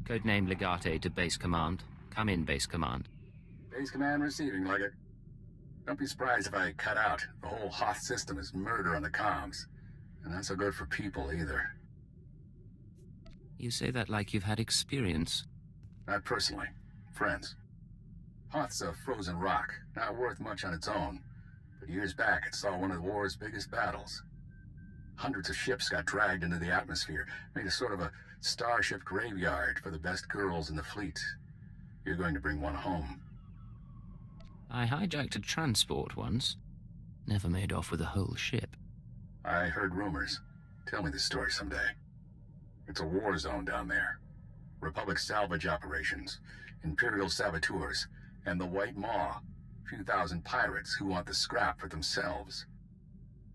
Codename Legate to Base Command. Come in, Base Command. Base Command receiving, Leggett. Don't be surprised if I cut out. The whole Hoth system is murder on the comms. And not so good for people, either. You say that like you've had experience. Not personally. Friends. Hoth's a frozen rock, not worth much on its own. But years back, it saw one of the war's biggest battles. Hundreds of ships got dragged into the atmosphere, made a sort of a starship graveyard for the best girls in the fleet. You're going to bring one home. I hijacked a transport once. Never made off with a whole ship. I heard rumors. Tell me the story someday. It's a war zone down there. Republic salvage operations, Imperial saboteurs, and the White Maw. Few thousand pirates who want the scrap for themselves.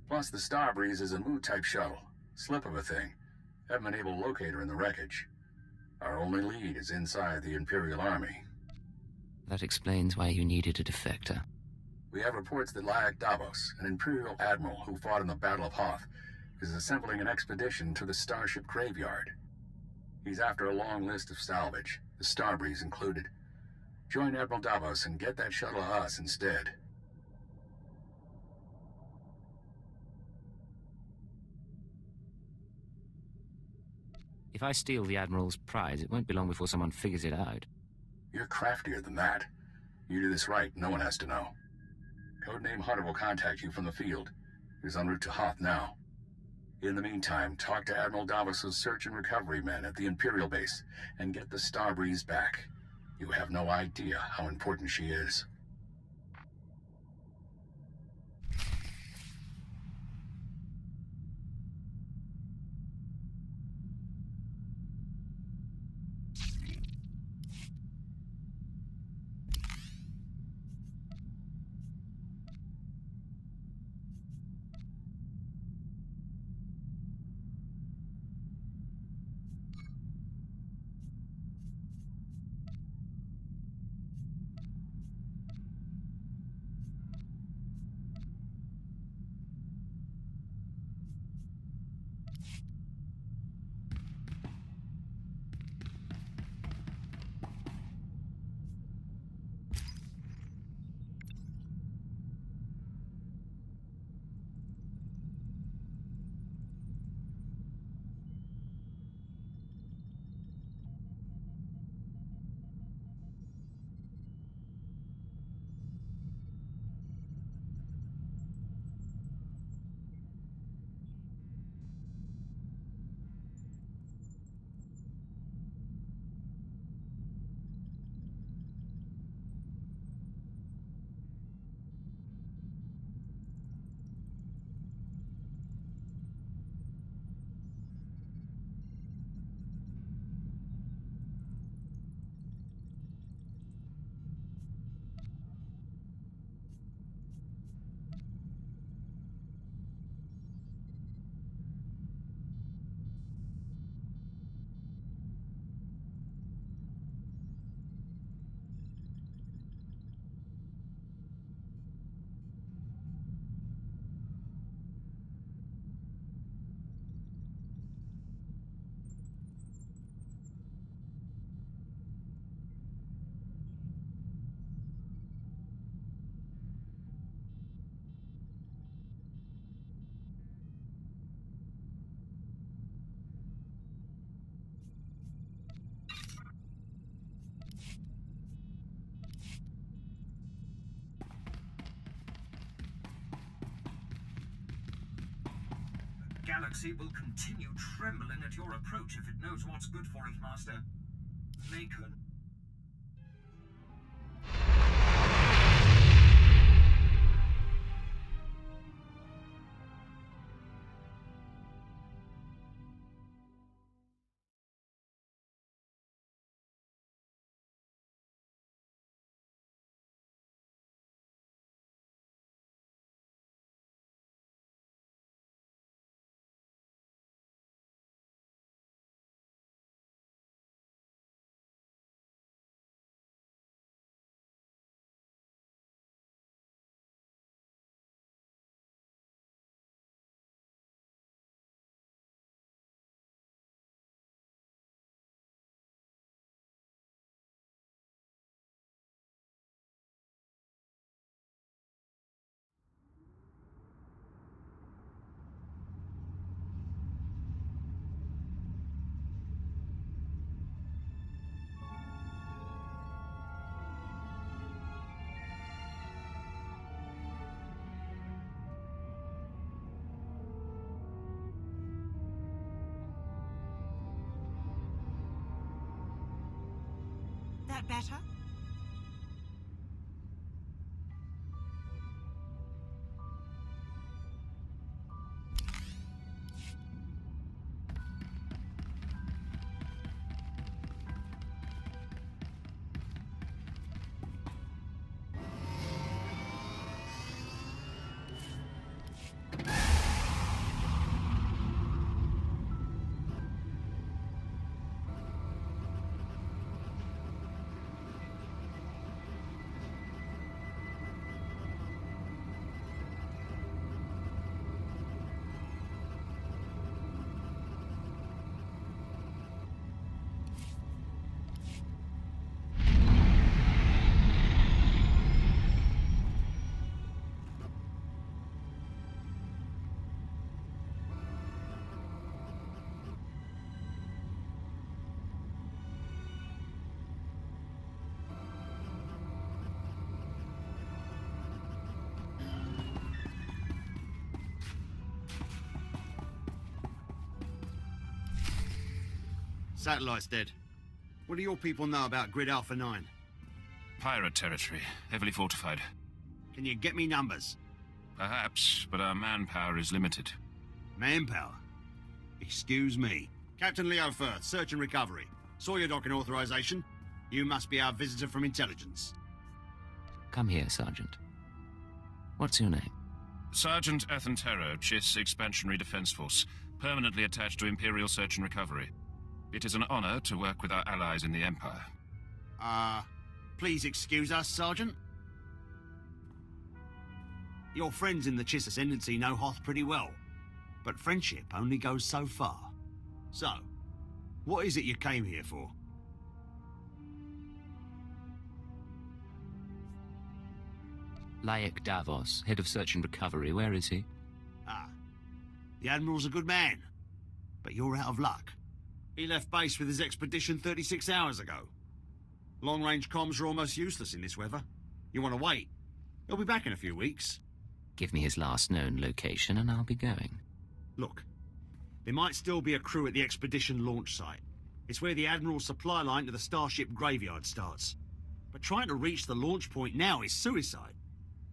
Plus, the Starbreeze is a Mu-type shuttle. Slip of a thing. Haven't been able to locate her in the wreckage. Our only lead is inside the Imperial Army. That explains why you needed a defector. We have reports that Lyak Davos, an Imperial admiral who fought in the Battle of Hoth, is assembling an expedition to the Starship Graveyard. He's after a long list of salvage, the Starbreeze included. Join Admiral Davos and get that shuttle to us instead. If I steal the Admiral's prize, it won't be long before someone figures it out. You're craftier than that. You do this right, no one has to know. Codename Hunter will contact you from the field. He's en route to Hoth now. In the meantime, talk to Admiral Davos' search and recovery men at the Imperial base and get the Starbreeze back. You have no idea how important she is. Galaxy will continue trembling at your approach if it knows what's good for it, Master. Make her that better? Satellite's dead. What do your people know about Grid Alpha 9? Pirate territory, heavily fortified. Can you get me numbers? Perhaps, but our manpower is limited. Manpower? Excuse me. Captain Leo Firth, search and recovery. Saw your docking authorization. You must be our visitor from intelligence. Come here, Sergeant. What's your name? Sergeant Athentero, Chiss Expansionary Defense Force, permanently attached to Imperial Search and Recovery. It is an honor to work with our allies in the Empire. Please excuse us, Sergeant. Your friends in the Chiss Ascendancy know Hoth pretty well, but friendship only goes so far. So, what is it you came here for? Layek Davos, head of search and recovery. Where is he? The Admiral's a good man, but you're out of luck. He left base with his expedition 36 hours ago. Long-range comms are almost useless in this weather. You want to wait? He'll be back in a few weeks. Give me his last known location and I'll be going. Look, there might still be a crew at the expedition launch site. It's where the Admiral's supply line to the Starship graveyard starts. But trying to reach the launch point now is suicide.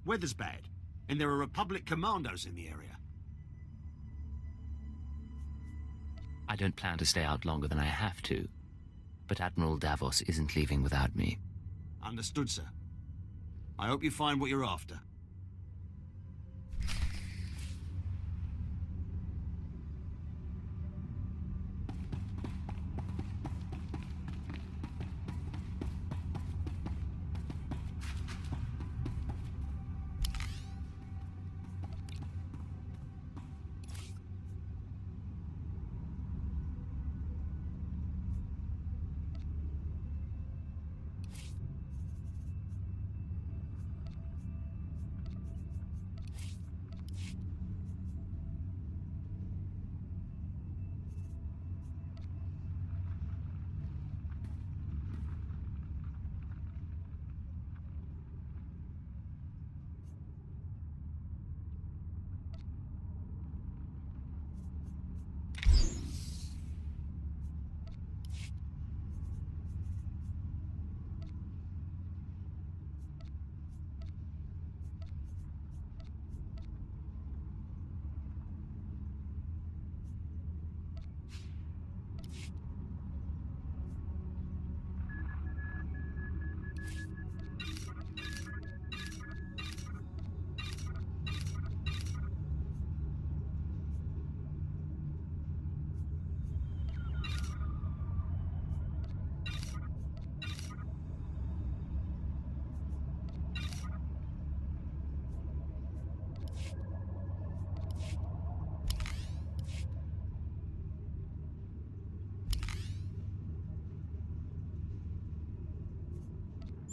Weather's bad, and there are Republic commandos in the area. I don't plan to stay out longer than I have to, but Admiral Davos isn't leaving without me. Understood, sir. I hope you find what you're after.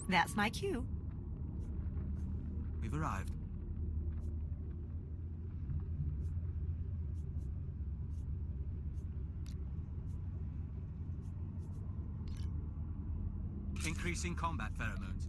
That's my cue. We've arrived. Increasing combat pheromones.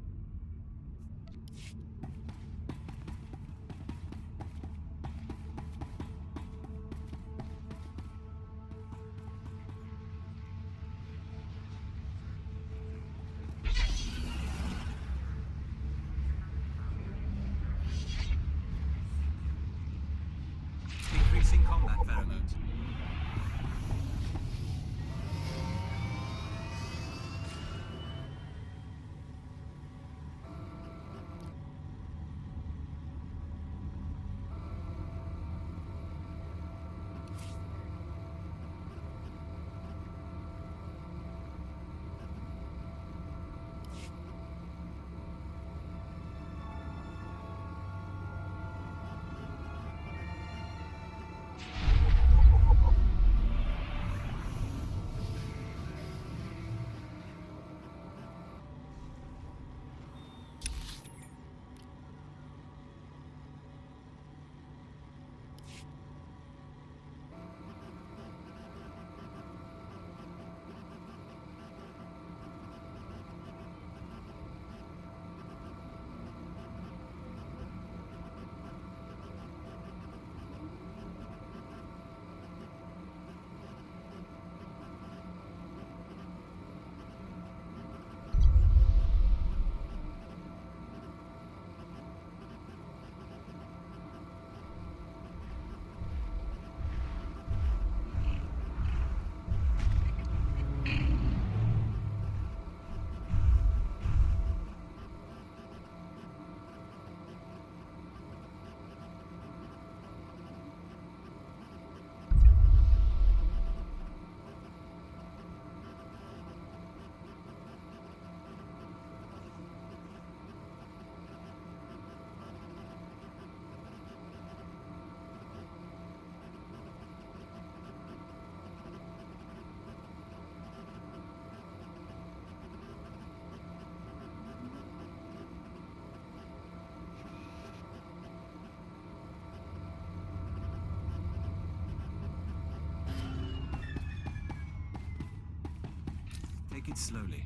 Take it slowly.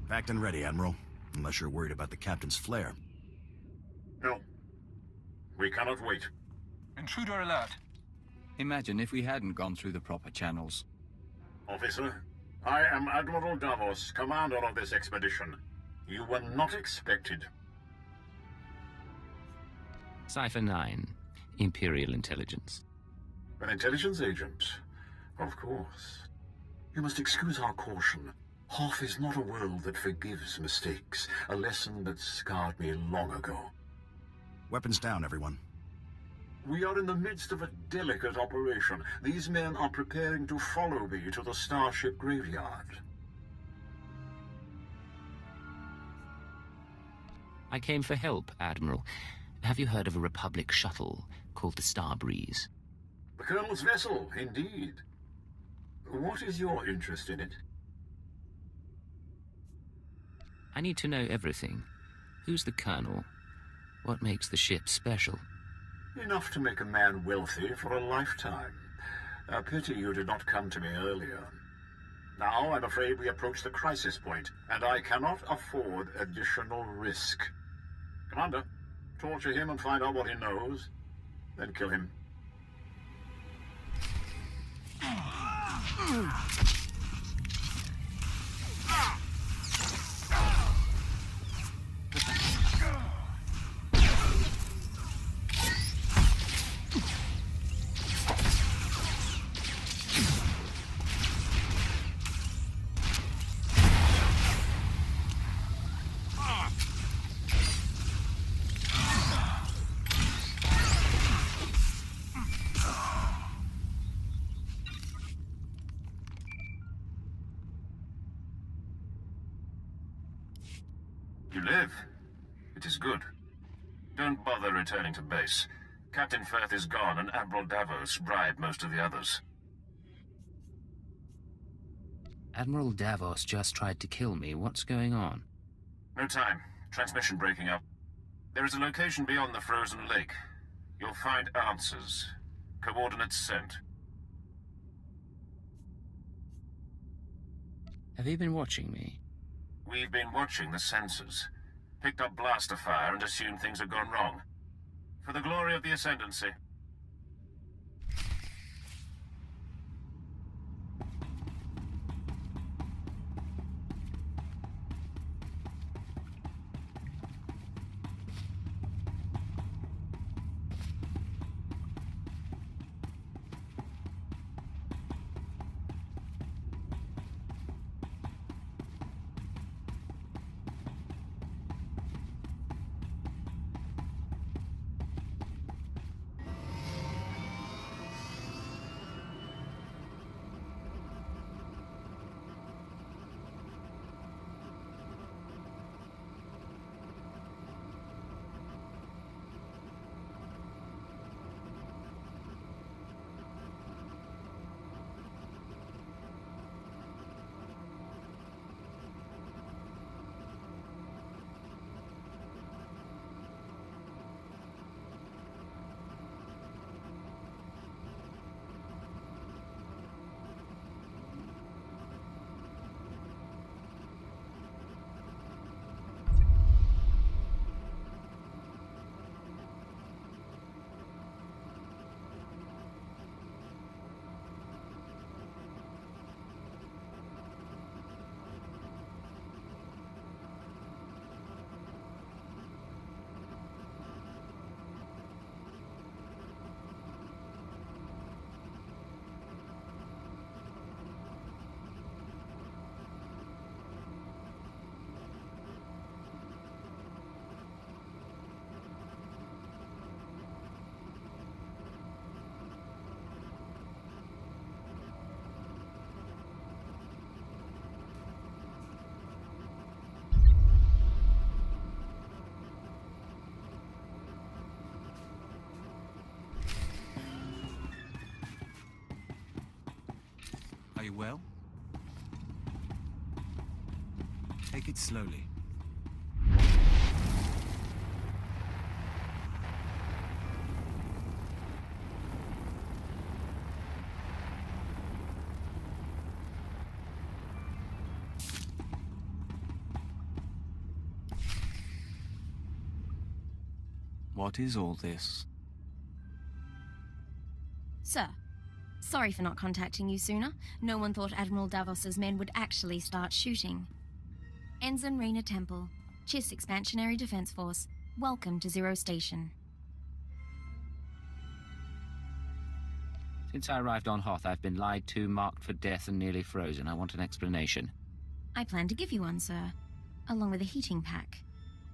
Packed and ready, Admiral. Unless you're worried about the captain's flare. No. We cannot wait. Intruder alert. Imagine if we hadn't gone through the proper channels. Officer, I am Admiral Davos, commander of this expedition. You were not expected. Cipher 9, Imperial Intelligence. An intelligence agent? Of course. You must excuse our caution. Hoth is not a world that forgives mistakes, a lesson that scarred me long ago. Weapons down, everyone. We are in the midst of a delicate operation. These men are preparing to follow me to the starship graveyard. I came for help, Admiral. Have you heard of a Republic shuttle called the Starbreeze? The Colonel's vessel, indeed. What is your interest in it? I need to know everything. Who's the Colonel? What makes the ship special? Enough to make a man wealthy for a lifetime. A pity you did not come to me earlier. Now, I'm afraid we approach the crisis point, and I cannot afford additional risk. Commander, torture him and find out what he knows, then kill him. You live. It is good. Don't bother returning to base. Captain Firth is gone, and Admiral Davos bribed most of the others. Admiral Davos just tried to kill me. What's going on? No time. Transmission breaking up. There is a location beyond the frozen lake. You'll find answers. Coordinates sent. Have you been watching me? We've been watching the sensors. Picked up blaster fire and assumed things had gone wrong. For the glory of the Ascendancy. Are you well? Take it slowly. What is all this? Sir, sorry for not contacting you sooner. No one thought Admiral Davos's men would actually start shooting. Ensign Rena Temple, Chiss Expansionary Defense Force, welcome to Zero Station. Since I arrived on Hoth, I've been lied to, marked for death, and nearly frozen. I want an explanation. I plan to give you one, sir, along with a heating pack.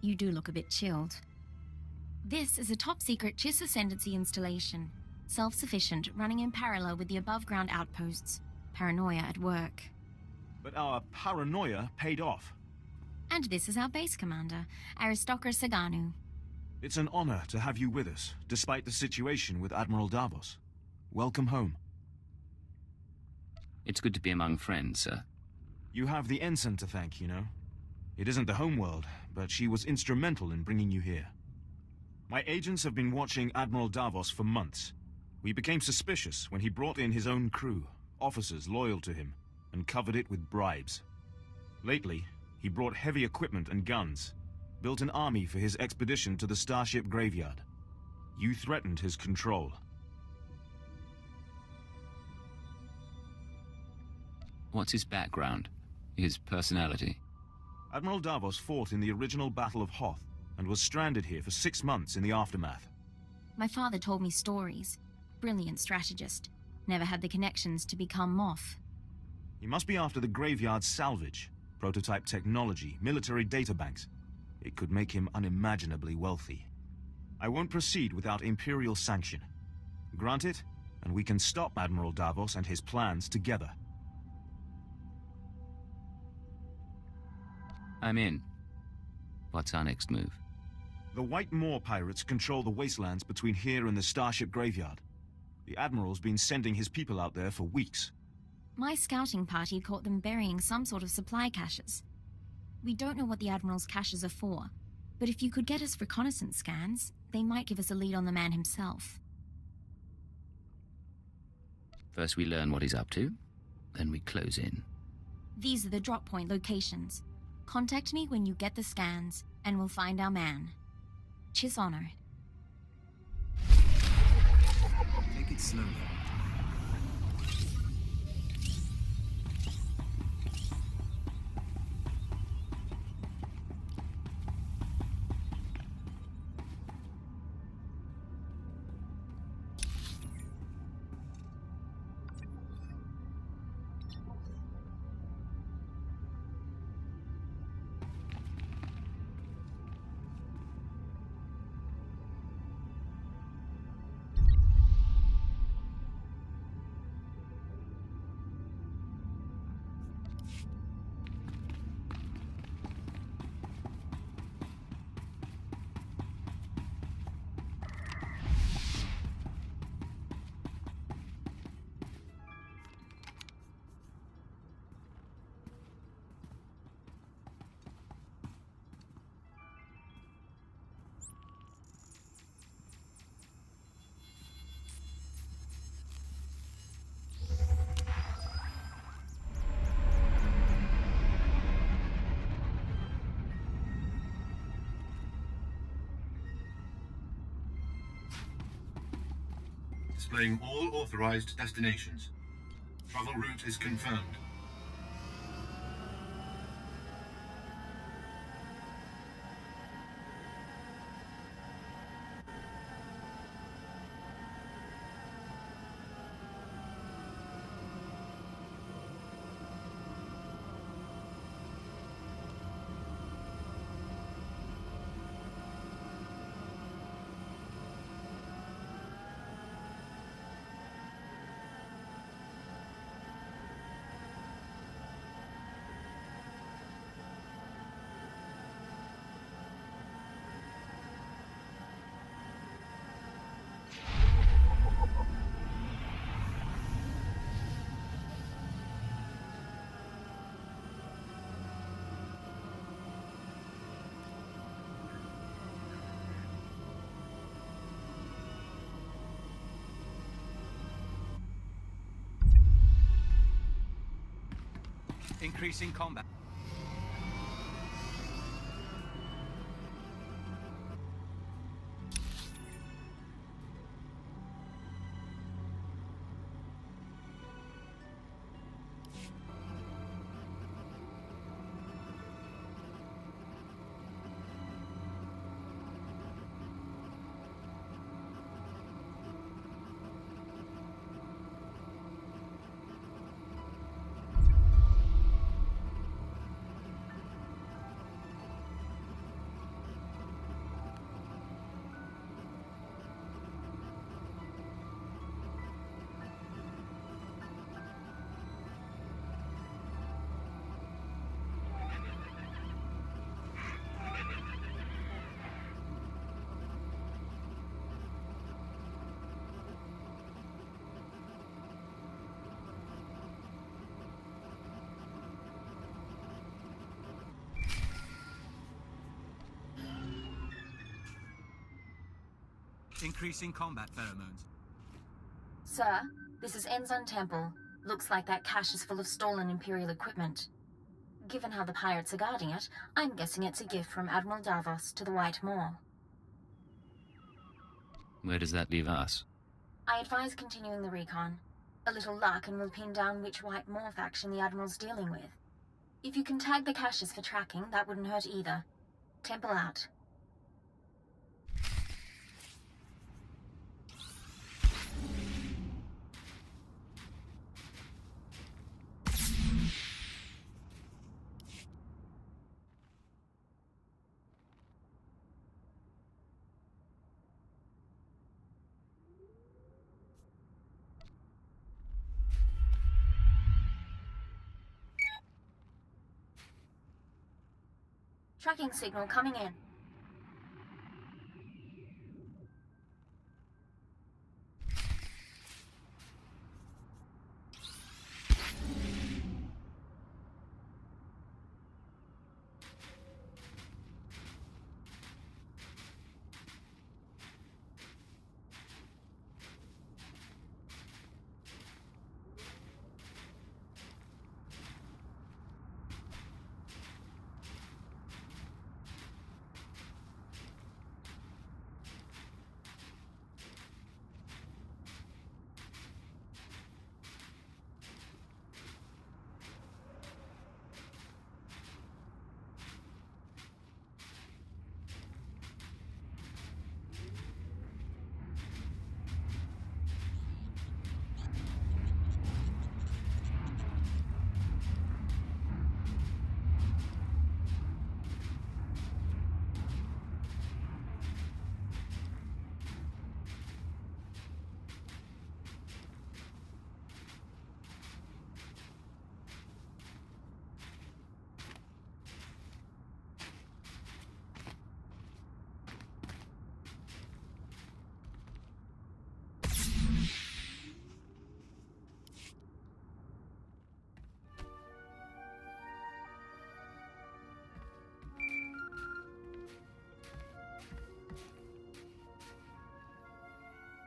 You do look a bit chilled. This is a top-secret Chiss Ascendancy installation. Self-sufficient, running in parallel with the above-ground outposts. Paranoia at work. But our paranoia paid off. And this is our base commander, Aristocra Saganu. It's an honor to have you with us, despite the situation with Admiral Davos. Welcome home. It's good to be among friends, sir. You have the ensign to thank, you know. It isn't the homeworld, but she was instrumental in bringing you here. My agents have been watching Admiral Davos for months. We became suspicious when he brought in his own crew, officers loyal to him, and covered it with bribes. Lately, he brought heavy equipment and guns, built an army for his expedition to the Starship Graveyard. You threatened his control. What's his background? His personality? Admiral Davos fought in the original Battle of Hoth, and was stranded here for 6 months in the aftermath. My father told me stories. Brilliant strategist. Never had the connections to become Moth. He must be after the Graveyard's salvage, prototype technology, military databanks. It could make him unimaginably wealthy. I won't proceed without Imperial sanction. Grant it, and we can stop Admiral Davos and his plans together. I'm in. What's our next move? The White Moor pirates control the wastelands between here and the Starship Graveyard. The Admiral's been sending his people out there for weeks. My scouting party caught them burying some sort of supply caches. We don't know what the Admiral's caches are for, but if you could get us reconnaissance scans, they might give us a lead on the man himself. First we learn what he's up to, then we close in. These are the drop point locations. Contact me when you get the scans, and we'll find our man. Chiss honor. Take it slowly. Displaying all authorized destinations. Travel route is confirmed. Increasing combat. Increasing combat pheromones. Sir, this is Enzon Temple. Looks like that cache is full of stolen Imperial equipment. Given how the pirates are guarding it, I'm guessing it's a gift from Admiral Davos to the White Maw. Where does that leave us? I advise continuing the recon. A little luck and we'll pin down which White Maw faction the Admiral's dealing with. If you can tag the caches for tracking, that wouldn't hurt either. Temple out. Tracking signal coming in.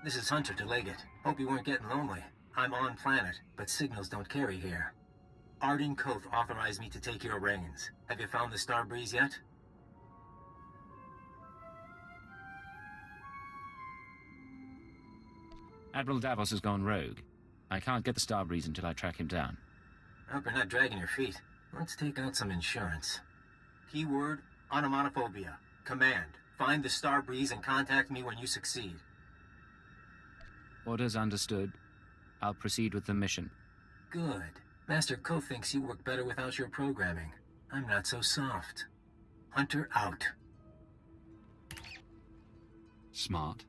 This is Hunter to Leggett. Hope you weren't getting lonely. I'm on planet, but signals don't carry here. Arden Hoth authorized me to take your reins. Have you found the Star Breeze yet? Admiral Davos has gone rogue. I can't get the Starbreeze until I track him down. I hope you're not dragging your feet. Let's take out some insurance. Keyword, onomatophobia. Command, find the Star Breeze and contact me when you succeed. Orders understood. I'll proceed with the mission. Good. Master Ko thinks you work better without your programming. I'm not so soft. Hunter out. Smart,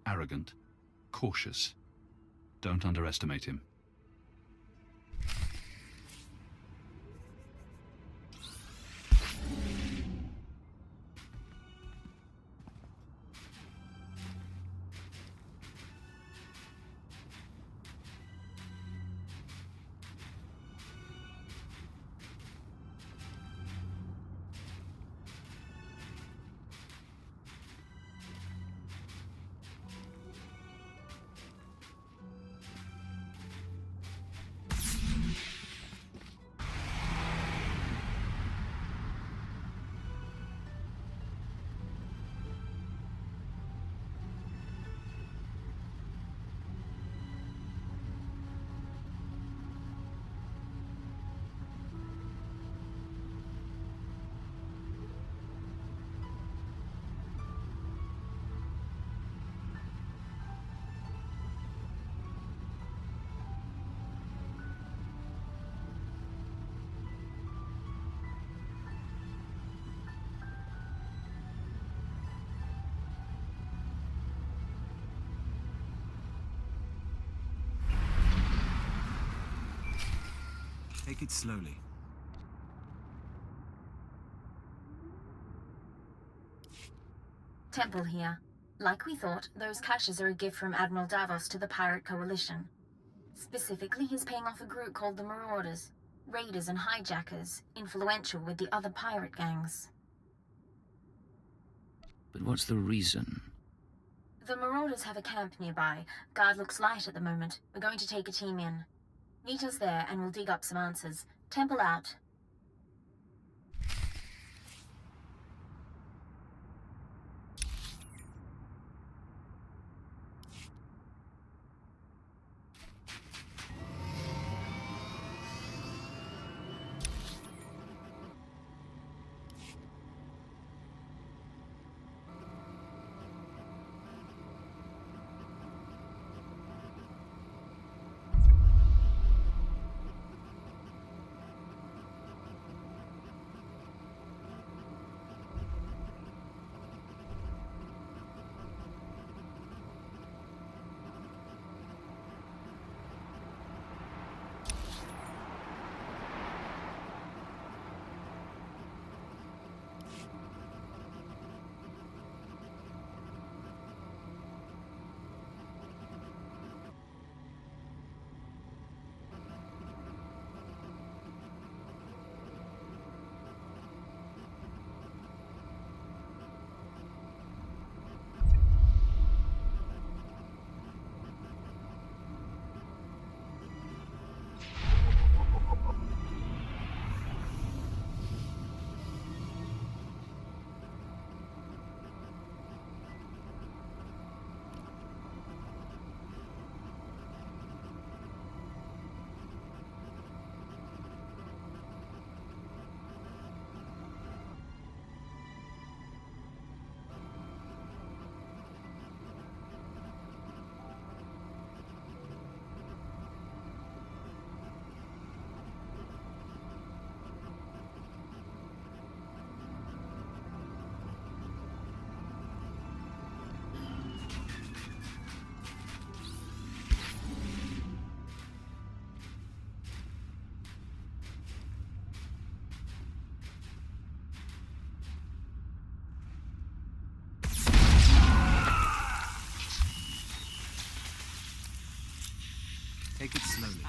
arrogant, cautious. Don't underestimate him. Take it slowly. Temple here. Like we thought, those caches are a gift from Admiral Davos to the Pirate Coalition. Specifically, he's paying off a group called the Marauders. Raiders and hijackers, influential with the other pirate gangs. But what's the reason? The Marauders have a camp nearby. Guard looks light at the moment. We're going to take a team in. Meet us there and we'll dig up some answers. Temple out. Take it slowly.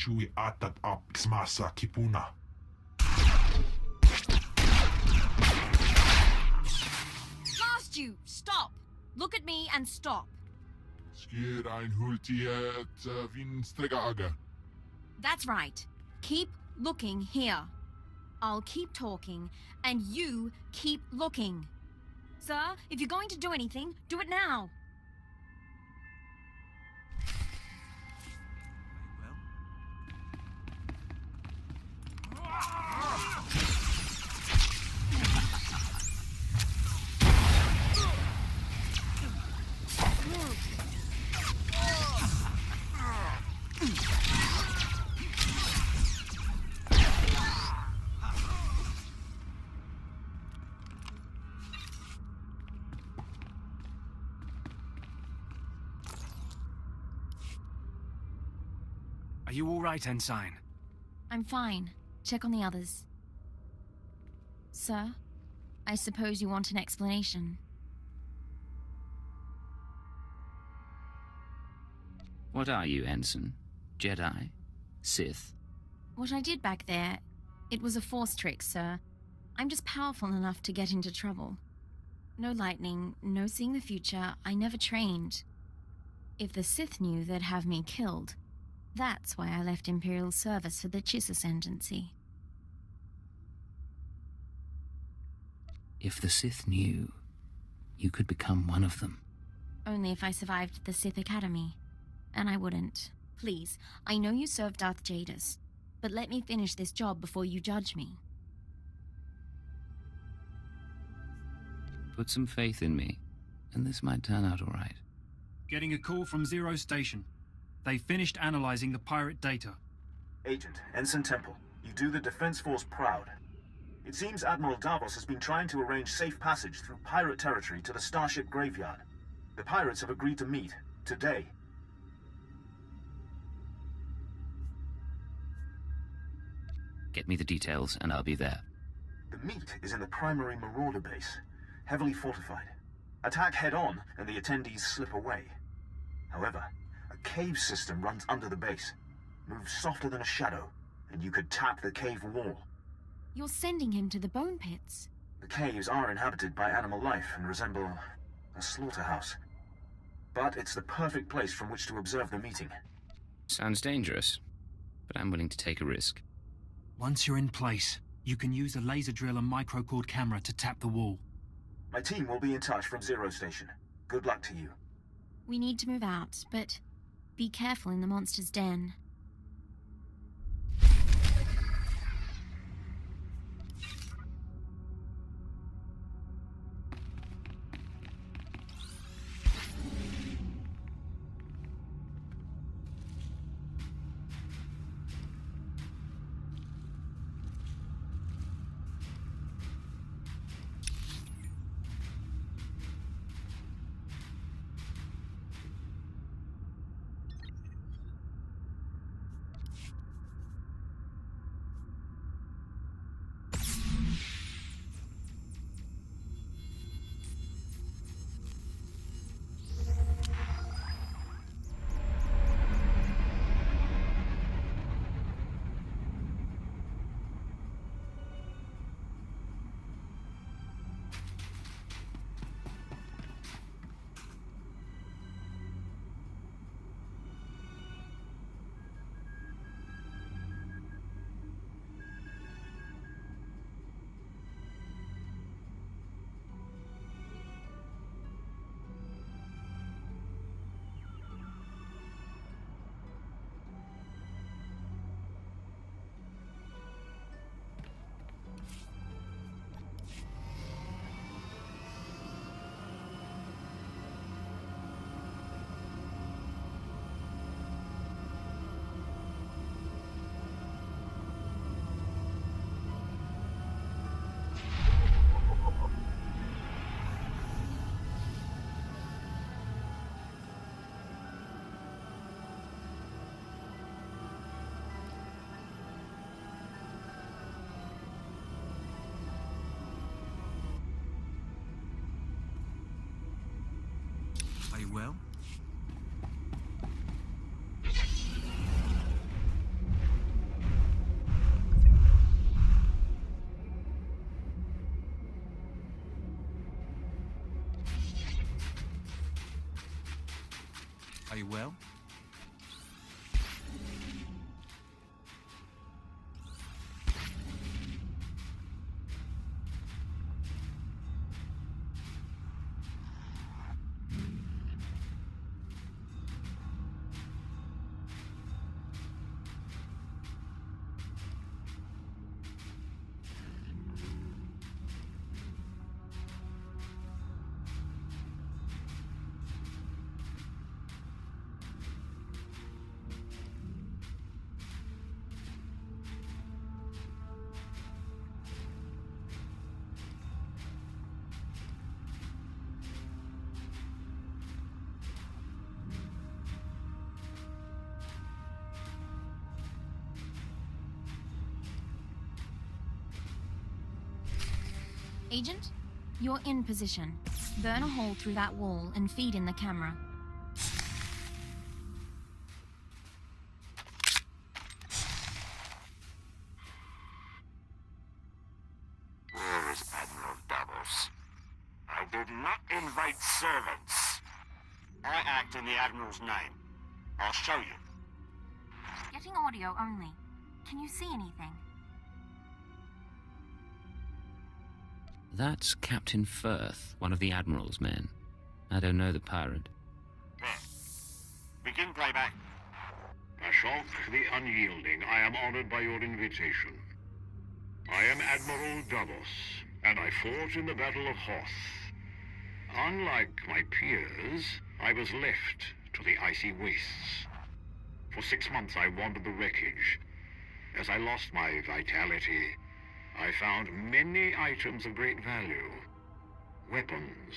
Chui atat ap smasa kipuna. Blast you! Stop! Look at me and stop. Skir ein hultiet vinstregaaga. That's right. Keep looking here. I'll keep talking, and you keep looking. Sir, if you're going to do anything, do it now. Are you all right, Ensign? I'm fine. Check on the others. Sir, I suppose you want an explanation. What are you, Ensign? Jedi? Sith? What I did back there, it was a force trick, sir. I'm just powerful enough to get into trouble. No lightning, no seeing the future, I never trained. If the Sith knew, they'd have me killed. That's why I left Imperial service for the Chiss Ascendancy. If the Sith knew, you could become one of them. Only if I survived the Sith Academy. And I wouldn't. Please, I know you served Darth Jadus, but let me finish this job before you judge me. Put some faith in me, and this might turn out all right. Getting a call from Zero Station. They finished analyzing the pirate data. Agent, Ensign Temple, you do the Defense Force proud. It seems Admiral Davos has been trying to arrange safe passage through pirate territory to the Starship Graveyard. The pirates have agreed to meet, today. Get me the details, and I'll be there. The meet is in the primary Marauder base, heavily fortified. Attack head-on, and the attendees slip away. However, a cave system runs under the base. Moves softer than a shadow, and you could tap the cave wall. You're sending him to the bone pits? The caves are inhabited by animal life and resemble a slaughterhouse. But it's the perfect place from which to observe the meeting. Sounds dangerous, but I'm willing to take a risk. Once you're in place, you can use a laser drill and microcord camera to tap the wall. My team will be in touch from Zero Station. Good luck to you. We need to move out, but be careful in the monster's den. Are you well? Are you well? Agent, you're in position. Burn a hole through that wall and feed in the camera. Where is Admiral Davos? I did not invite servants. I act in the Admiral's name. I'll show you. Getting audio only. Can you see anything? That's Captain Firth, one of the Admiral's men. I don't know the pirate. There. Begin playback. Ashok the Unyielding, I am honored by your invitation. I am Admiral Davos, and I fought in the Battle of Hoth. Unlike my peers, I was left to the icy wastes. For 6 months I wandered the wreckage. As I lost my vitality, I found many items of great value. Weapons,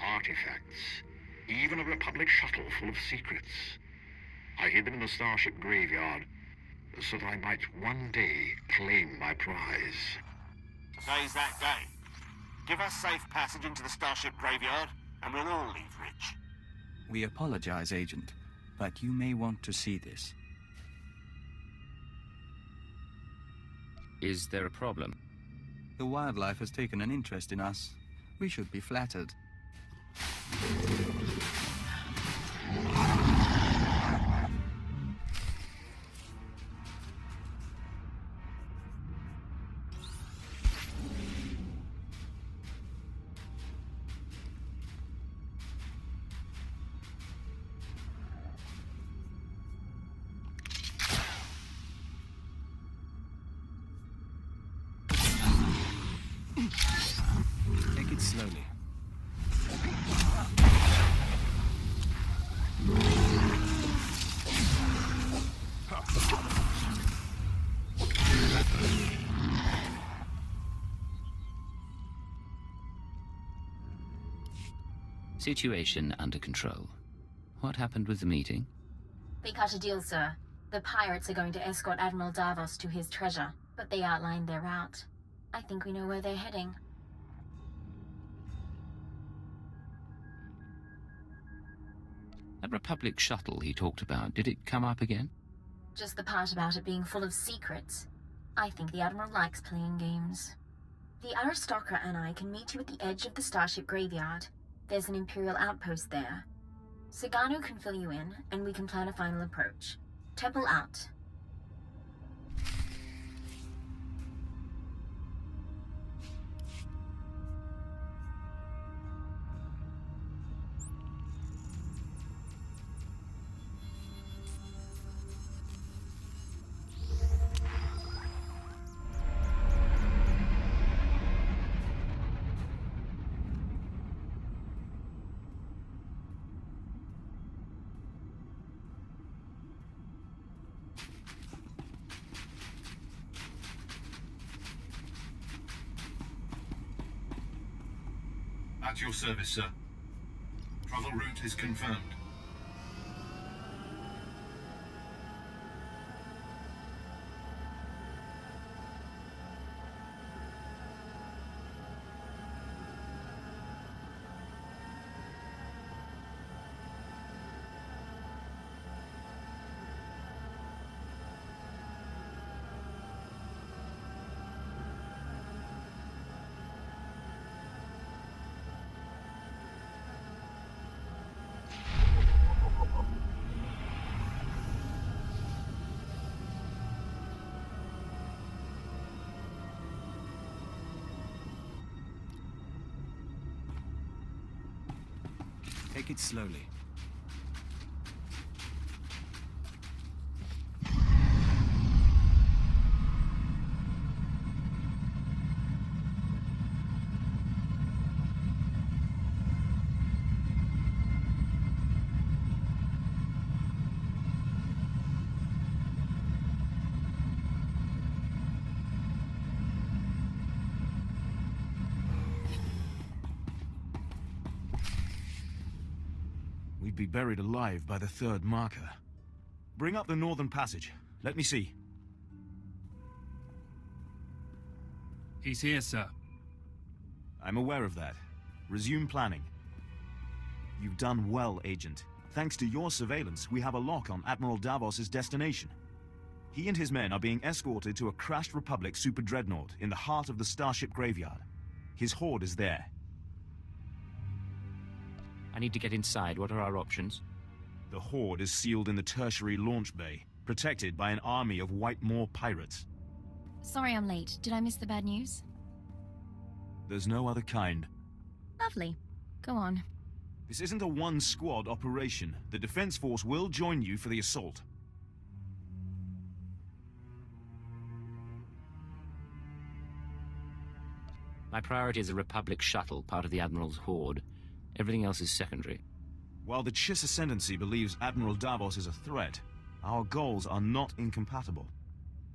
artifacts, even a Republic shuttle full of secrets. I hid them in the starship graveyard, so that I might one day claim my prize. Today's that day. Give us safe passage into the starship graveyard, and we'll all leave rich. We apologize, Agent, but you may want to see this. Is there a problem? The wildlife has taken an interest in us. We should be flattered. Take it slowly. Situation under control. What happened with the meeting? They cut a deal, sir. The pirates are going to escort Admiral Davos to his treasure, but they outlined their route. I think we know where they're heading. That Republic shuttle he talked about, did it come up again? Just the part about it being full of secrets. I think the Admiral likes playing games. The aristocrat and I can meet you at the edge of the starship graveyard. There's an Imperial outpost there. Sagano can fill you in, and we can plan a final approach. Temple out. At your service, sir. Travel route is confirmed. Take it slowly. We'd be buried alive by the third marker. Bring up the northern passage. Let me see. He's here, sir. I'm aware of that. Resume planning. You've done well, Agent. Thanks to your surveillance, we have a lock on Admiral Davos's destination. He and his men are being escorted to a crashed Republic super dreadnought in the heart of the Starship graveyard. His horde is there. I need to get inside. What are our options? The horde is sealed in the tertiary launch bay, protected by an army of White Moor pirates. Sorry I'm late. Did I miss the bad news? There's no other kind. Lovely. Go on. This isn't a one-squad operation. The Defense Force will join you for the assault. My priority is a Republic shuttle, part of the Admiral's horde. Everything else is secondary. While the Chiss Ascendancy believes Admiral Davos is a threat, our goals are not incompatible.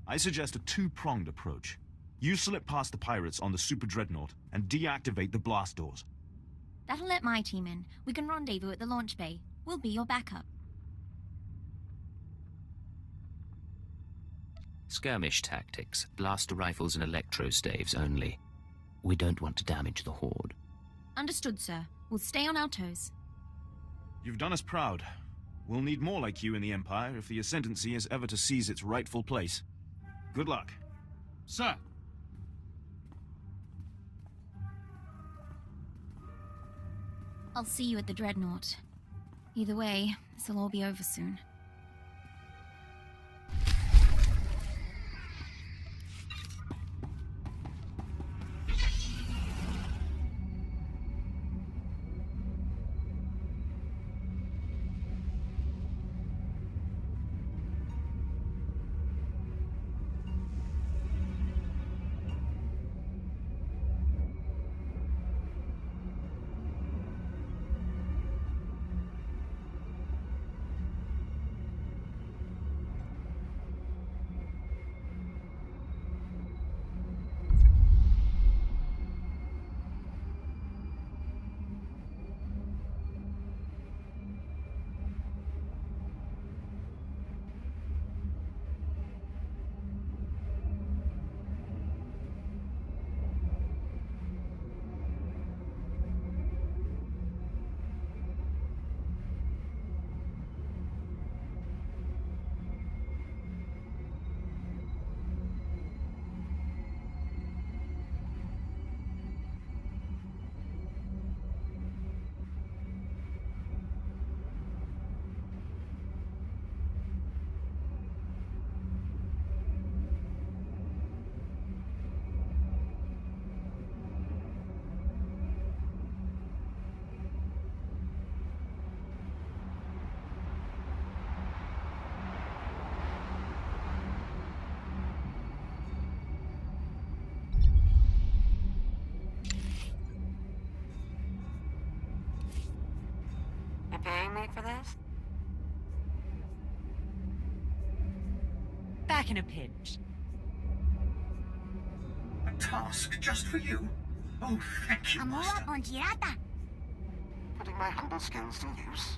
I suggest a two-pronged approach. You slip past the pirates on the super dreadnought and deactivate the blast doors. That'll let my team in. We can rendezvous at the launch bay. We'll be your backup. Skirmish tactics, blaster rifles and electro staves only. We don't want to damage the horde. Understood, sir. We'll stay on our toes. You've done us proud. We'll need more like you in the Empire if the Ascendancy is ever to seize its rightful place. Good luck. Sir! I'll see you at the Dreadnought. Either way, this'll all be over soon. You're paying me for this? Back in a pinch. A task just for you? Oh, thank you, Master. Putting my humble skills to use.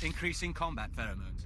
Increasing combat pheromones.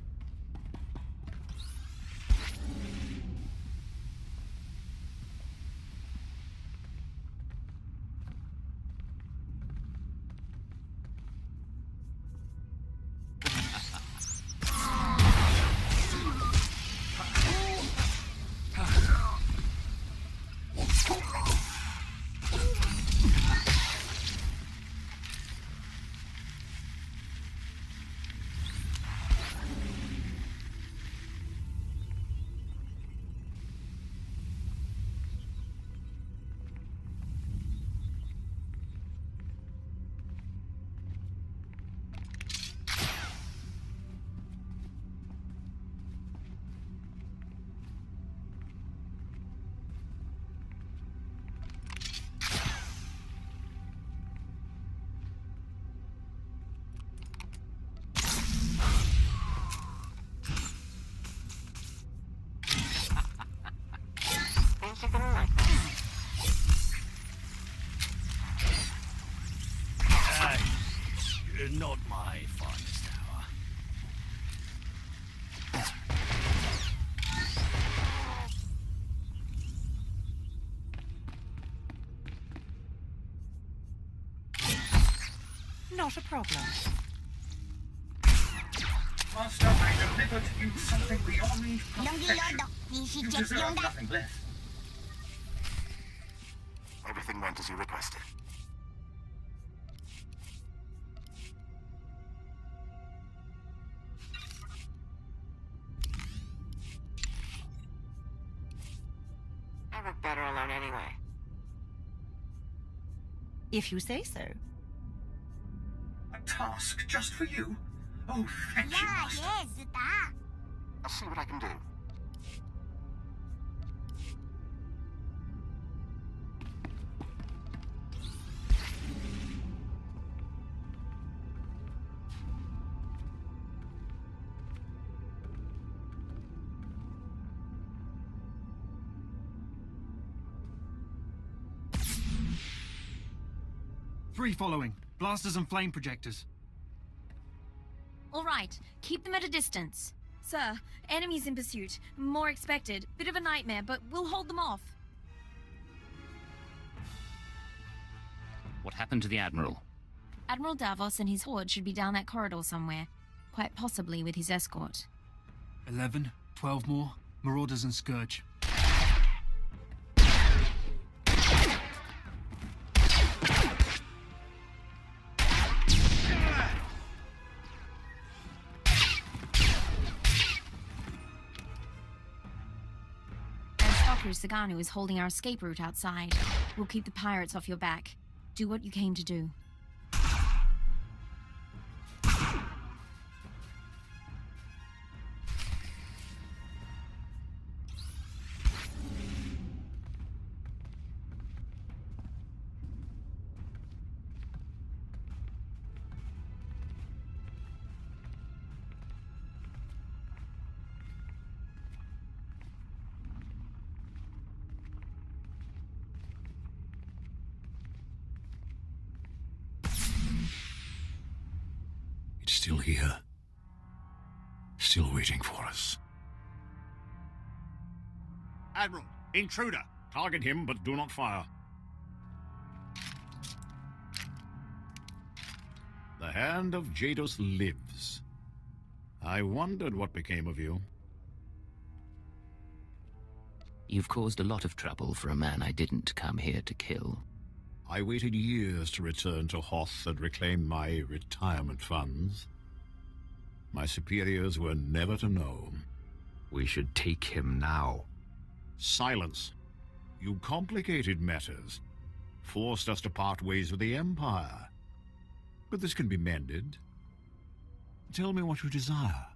Not my finest hour. Not a problem. Master, I delivered you something beyond perfection. You deserve nothing less. Everything went as you requested. I work better alone anyway. If you say so. A task just for you? Oh, thank you, Master. I'll see what I can do. Three following. Blasters and flame projectors. All right, keep them at a distance. Sir, enemies in pursuit. More expected. Bit of a nightmare, but we'll hold them off. What happened to the Admiral? Admiral Davos and his horde should be down that corridor somewhere. Quite possibly with his escort. 11, 12 more. Marauders and Scourge. Saganu is holding our escape route outside. We'll keep the pirates off your back. Do what you came to do. It's still here. Still waiting for us. Admiral, intruder. Target him, but do not fire. The hand of Jadus lives. I wondered what became of you. You've caused a lot of trouble for a man I didn't come here to kill. I waited years to return to Hoth and reclaim my retirement funds. My superiors were never to know. We should take him now. Silence. You complicated matters. Forced us to part ways with the Empire. But this can be mended. Tell me what you desire.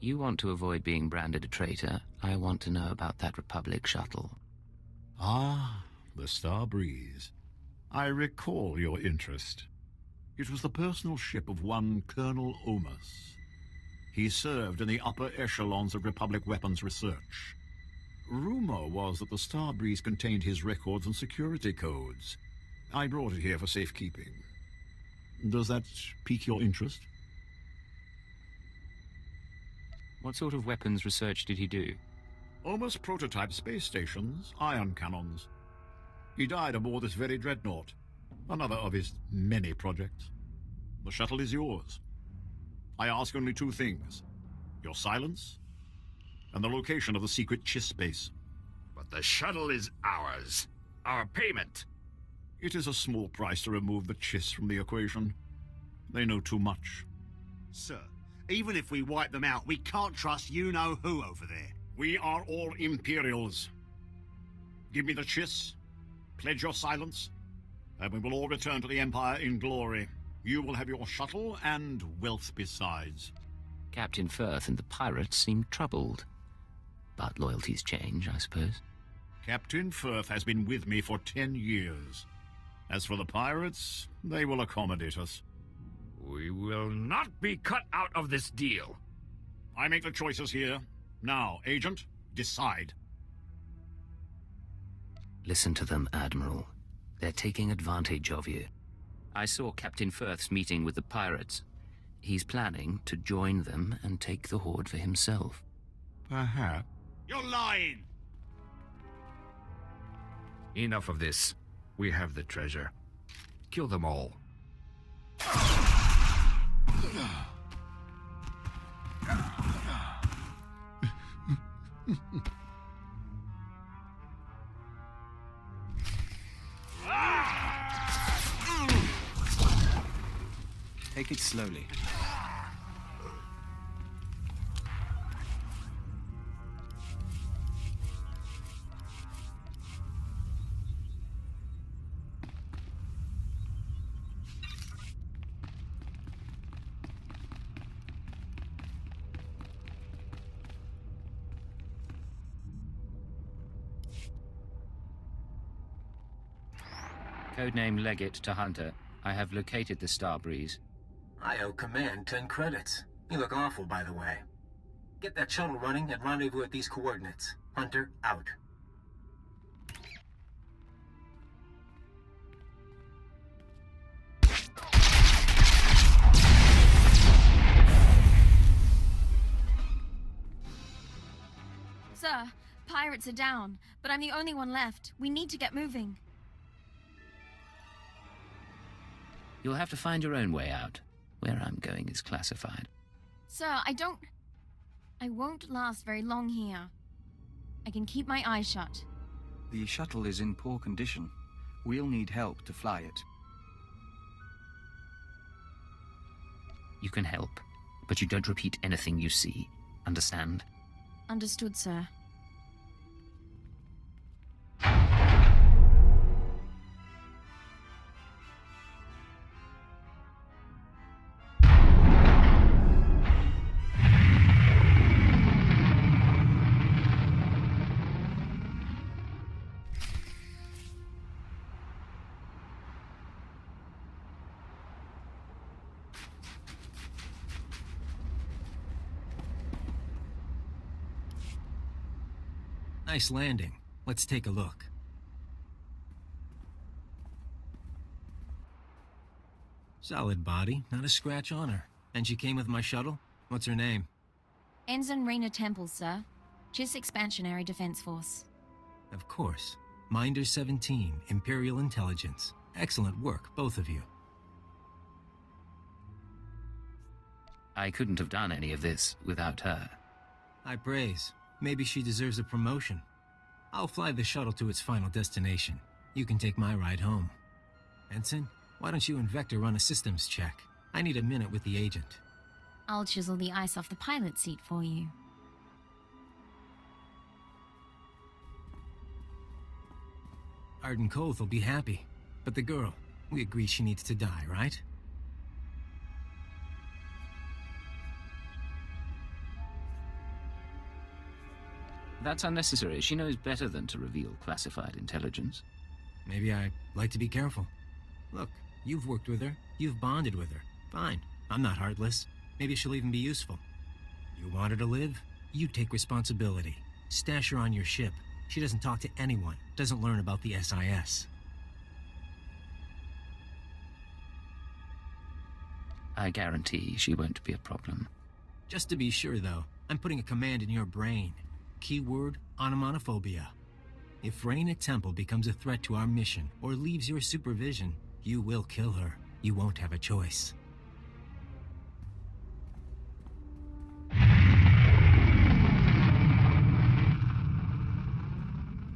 You want to avoid being branded a traitor. I want to know about that Republic shuttle. Ah, the Star Breeze. I recall your interest. It was the personal ship of one Colonel Omus. He served in the upper echelons of Republic weapons research. Rumor was that the Star Breeze contained his records and security codes. I brought it here for safekeeping. Does that pique your interest? What sort of weapons research did he do? Almost prototype space stations, ion cannons. He died aboard this very dreadnought. Another of his many projects. The shuttle is yours. I ask only two things. Your silence, and the location of the secret Chiss base. But the shuttle is ours. Our payment. It is a small price to remove the Chiss from the equation. They know too much. Sir, even if we wipe them out, we can't trust you-know-who over there. We are all Imperials. Give me the Chiss, pledge your silence, and we will all return to the Empire in glory. You will have your shuttle and wealth besides. Captain Firth and the pirates seemed troubled. But loyalties change, I suppose. Captain Firth has been with me for 10 years. As for the pirates, they will accommodate us. We will not be cut out of this deal. I make the choices here. Now, Agent, decide. Listen to them, Admiral. They're taking advantage of you. I saw Captain Firth's meeting with the pirates. He's planning to join them and take the Horde for himself. Perhaps. You're lying! Enough of this. We have the treasure. Kill them all. Take it slowly. Codename Legate to Hunter. I have located the Starbreeze. I owe Command 10 credits. You look awful, by the way. Get that shuttle running and rendezvous at these coordinates. Hunter, out. Sir, pirates are down, but I'm the only one left. We need to get moving. You'll have to find your own way out. Where I'm going is classified. Sir, I won't last very long here. I can keep my eyes shut. The shuttle is in poor condition. We'll need help to fly it. You can help, but you don't repeat anything you see. Understand? Understood, sir. Nice landing. Let's take a look. Solid body, not a scratch on her. And she came with my shuttle? What's her name? Ensign Raina Temple, sir. Chiss Expansionary Defense Force. Of course. Minder 17, Imperial Intelligence. Excellent work, both of you. I couldn't have done any of this without her. High praise. Maybe she deserves a promotion. I'll fly the shuttle to its final destination. You can take my ride home. Ensign, why don't you and Vector run a systems check? I need a minute with the agent. I'll chisel the ice off the pilot seat for you. Arden Hoth will be happy. But the girl, we agree she needs to die, right? That's unnecessary. She knows better than to reveal classified intelligence. Maybe I like to be careful. Look, you've worked with her. You've bonded with her. Fine. I'm not heartless. Maybe she'll even be useful. You want her to live? You take responsibility. Stash her on your ship. She doesn't talk to anyone. Doesn't learn about the SIS. I guarantee she won't be a problem. Just to be sure, though, I'm putting a command in your brain. Keyword, onomatophobia. If Raina Temple becomes a threat to our mission or leaves your supervision, you will kill her. You won't have a choice.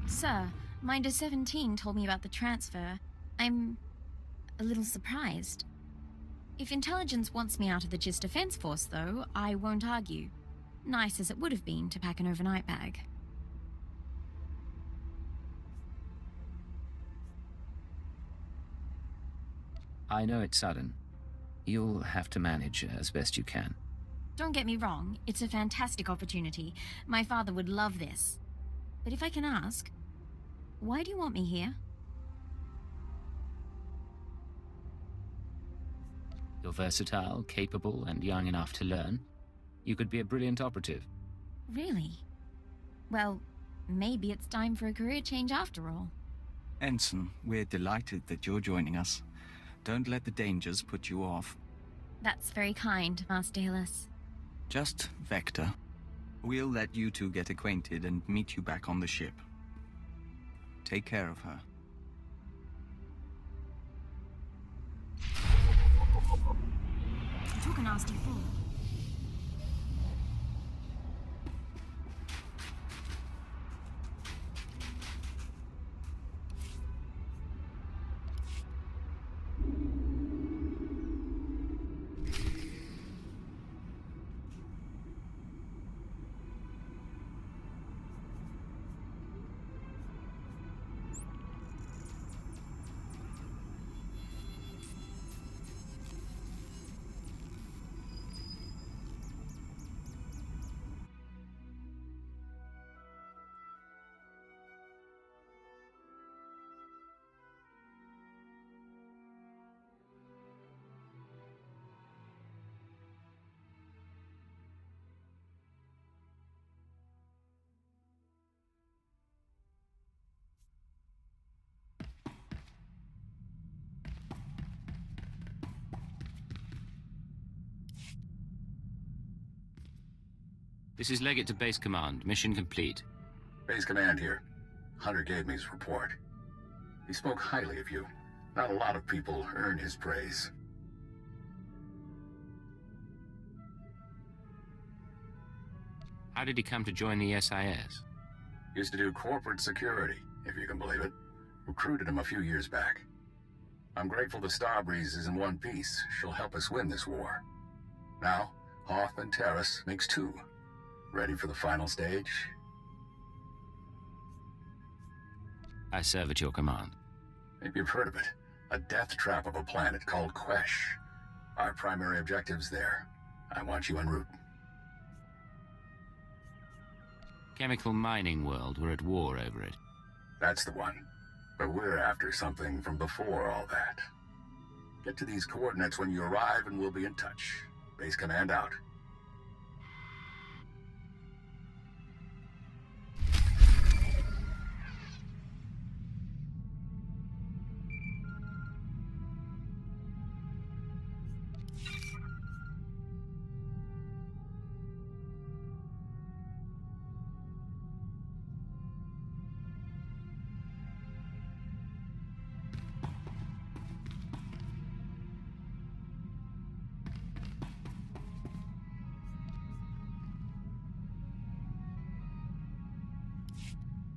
Sir, Minder 17 told me about the transfer. I'm a little surprised. If intelligence wants me out of the GIS Defense Force, though, I won't argue. Nice as it would have been to pack an overnight bag. I know it's sudden. You'll have to manage as best you can. Don't get me wrong, it's a fantastic opportunity. My father would love this. But if I can ask, why do you want me here? You're versatile, capable, and young enough to learn. You could be a brilliant operative. Really? Well, maybe it's time for a career change after all. Ensign, we're delighted that you're joining us. Don't let the dangers put you off. That's very kind, Master Hillis. Just Vector. We'll let you two get acquainted and meet you back on the ship. Take care of her. You took a nasty fall. This is Leggett to Base Command. Mission complete. Base Command here. Hunter gave me his report. He spoke highly of you. Not a lot of people earn his praise. How did he come to join the SIS? Used to do corporate security, if you can believe it. Recruited him a few years back. I'm grateful the Starbreeze is in one piece. She'll help us win this war. Now, Hoth and Terrace makes two. Ready for the final stage? I serve at your command. Maybe you've heard of it. A death trap of a planet called Quesh. Our primary objective's there. I want you en route. Chemical mining world. We're at war over it. That's the one. But we're after something from before all that. Get to these coordinates when you arrive and we'll be in touch. Base Command out.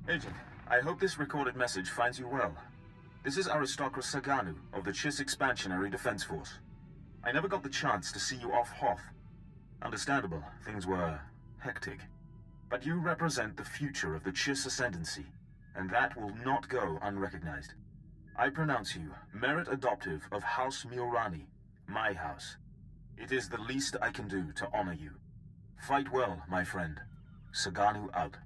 Agent, I hope this recorded message finds you well. This is Aristocrat Saganu of the Chiss Expansionary Defense Force. I never got the chance to see you off Hoth. Understandable, things were hectic. But you represent the future of the Chiss Ascendancy, and that will not go unrecognized. I pronounce you Merit Adoptive of House Miorani, my house. It is the least I can do to honor you. Fight well, my friend. Saganu out.